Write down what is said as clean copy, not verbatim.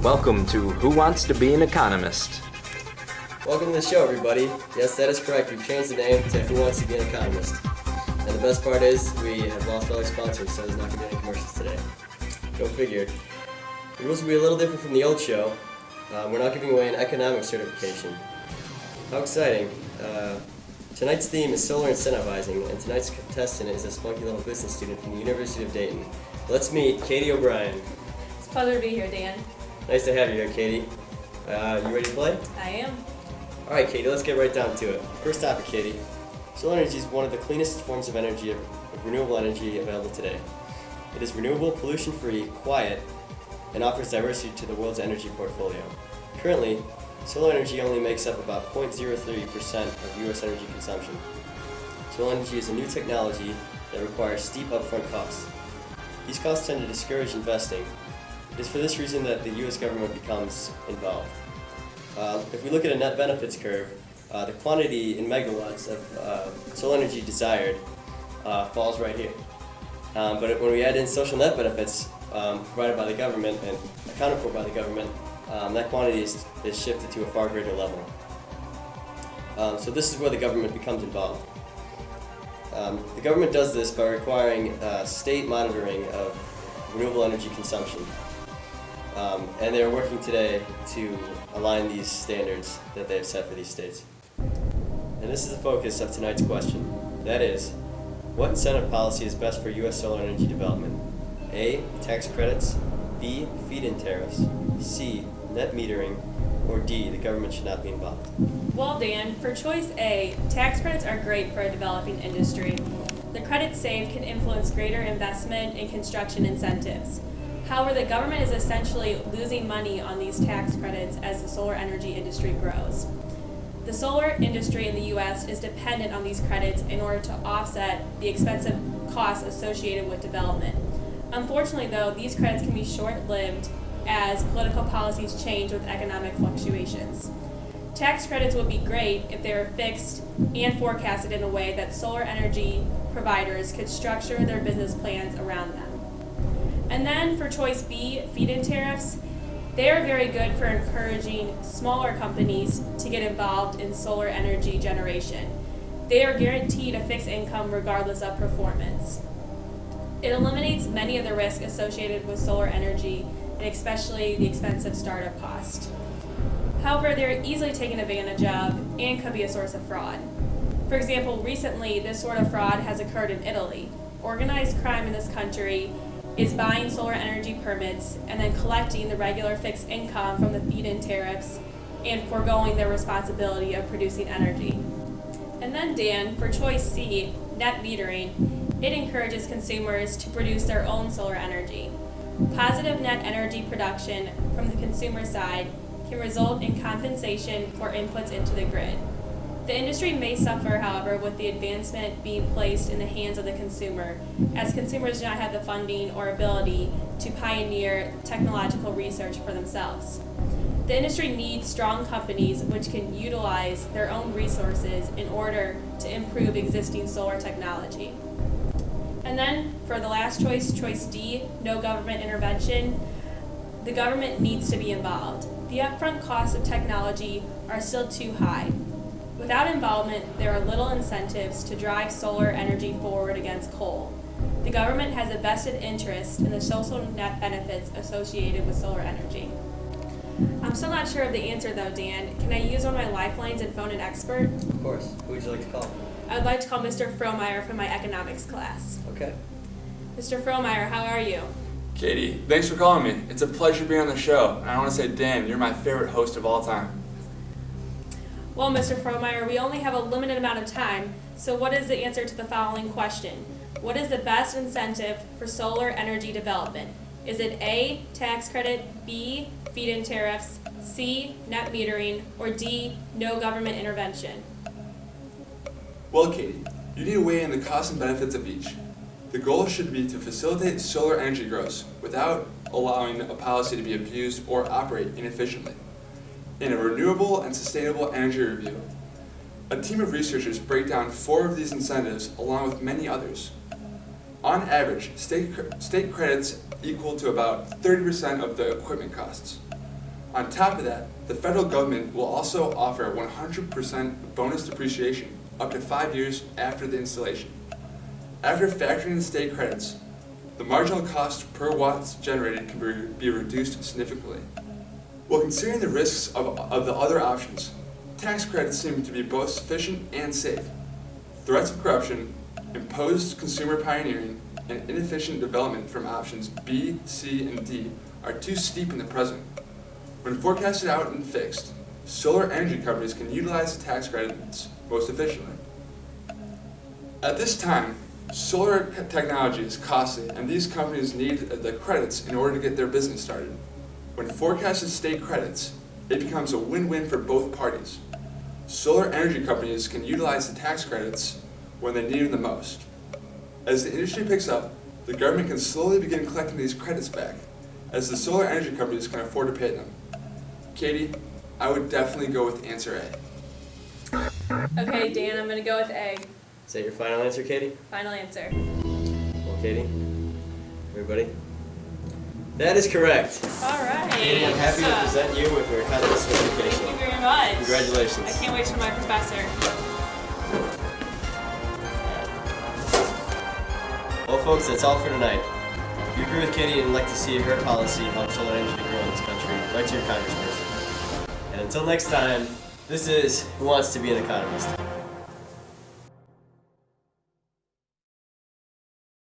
Welcome to Who Wants to Be an Economist? Welcome to the show, everybody. Yes, that is correct. We've changed the name to Who Wants to Be an Economist. And the best part is we have lost all our sponsors, so there's not going to be any commercials today. Go figure. The rules will be a little different from the old show. We're not giving away an economics certification. How exciting. Tonight's theme is solar incentivizing, and tonight's contestant is a spunky little business student from the University of Dayton. Let's meet Katie O'Brien. It's a pleasure to be here, Dan. Nice to have you here, Katie. You ready to play? I am. All right, Katie, let's get right down to it. First topic, Katie. Solar energy is one of the cleanest forms of energy, of renewable energy available today. It is renewable, pollution-free, quiet, and offers diversity to the world's energy portfolio. Currently, solar energy only makes up about 0.03% of U.S. energy consumption. Solar energy is a new technology that requires steep upfront costs. These costs tend to discourage investing. It is for this reason that the U.S. government becomes involved. If we look at a net benefits curve, the quantity in megawatts of solar energy desired falls right here. But when we add in social net benefits provided by the government and accounted for by the government, that quantity is shifted to a far greater level. So this is where the government becomes involved. The government does this by requiring state monitoring of renewable energy consumption. And they're working today to align these standards that they've set for these states. And this is the focus of tonight's question. That is, what incentive policy is best for U.S. solar energy development? A, tax credits, B, feed-in tariffs, C, net metering, or D, the government should not be involved? Well, Dan, for choice A, tax credits are great for a developing industry. The credits saved can influence greater investment and construction incentives. However, the government is essentially losing money on these tax credits as the solar energy industry grows. The solar industry in the U.S. is dependent on these credits in order to offset the expensive costs associated with development. Unfortunately, though, these credits can be short-lived as political policies change with economic fluctuations. Tax credits would be great if they were fixed and forecasted in a way that solar energy providers could structure their business plans around them. And then for choice B, feed-in tariffs, they are very good for encouraging smaller companies to get involved in solar energy generation. They are guaranteed a fixed income regardless of performance. It eliminates many of the risks associated with solar energy, and especially the expensive startup cost. However, they're easily taken advantage of and could be a source of fraud. For example, recently this sort of fraud has occurred in Italy. Organized crime in this country is buying solar energy permits and then collecting the regular fixed income from the feed-in tariffs and foregoing their responsibility of producing energy. And then, Dan, for choice C, net metering, it encourages consumers to produce their own solar energy. Positive net energy production from the consumer side can result in compensation for inputs into the grid. The industry may suffer, however, with the advancement being placed in the hands of the consumer, as consumers do not have the funding or ability to pioneer technological research for themselves. The industry needs strong companies which can utilize their own resources in order to improve existing solar technology. And then, for the last choice, choice D, no government intervention, the government needs to be involved. The upfront costs of technology are still too high. Without involvement, there are little incentives to drive solar energy forward against coal. The government has a vested interest in the social net benefits associated with solar energy. I'm still not sure of the answer though, Dan. Can I use one of my lifelines and phone an expert? Of course. Who would you like to call? I would like to call Mr. Frohmeyer from my economics class. Okay. Mr. Frohmeyer, how are you? Katie, thanks for calling me. It's a pleasure being on the show. And I want to say, Dan, you're my favorite host of all time. Well, Mr. Frohmeyer, we only have a limited amount of time, so what is the answer to the following question? What is the best incentive for solar energy development? Is it A, tax credit, B, feed-in tariffs, C, net metering, or D, no government intervention? Well, Katie, you need to weigh in the costs and benefits of each. The goal should be to facilitate solar energy growth without allowing a policy to be abused or operate inefficiently. In a renewable and sustainable energy review, a team of researchers break down 4 of these incentives along with many others. On average, state credits equal to about 30% of the equipment costs. On top of that, the federal government will also offer 100% bonus depreciation up to 5 years after the installation. After factoring in state credits, the marginal cost per watt generated can be reduced significantly. While considering the risks of the other options, tax credits seem to be both sufficient and safe. Threats of corruption, imposed consumer pioneering, and inefficient development from options B, C, and D are too steep in the present. When forecasted out and fixed, solar energy companies can utilize the tax credits most efficiently. At this time, solar technology is costly, and these companies need the credits in order to get their business started. When forecasted state credits, it becomes a win-win for both parties. Solar energy companies can utilize the tax credits when they need them the most. As the industry picks up, the government can slowly begin collecting these credits back, as the solar energy companies can afford to pay them. Katie, I would definitely go with answer A. Okay, Dan, I'm gonna go with A. Is that your final answer, Katie? Final answer. Well, Katie? Everybody? That is correct. All right. Katie, I'm happy to present you with your economist certification. Thank you very much. Congratulations. I can't wait till my professor. Well, folks, that's all for tonight. If you agree with Katie and would like to see her policy help solar energy grow in this country, write to your congressperson. And until next time, this is Who Wants to Be an Economist?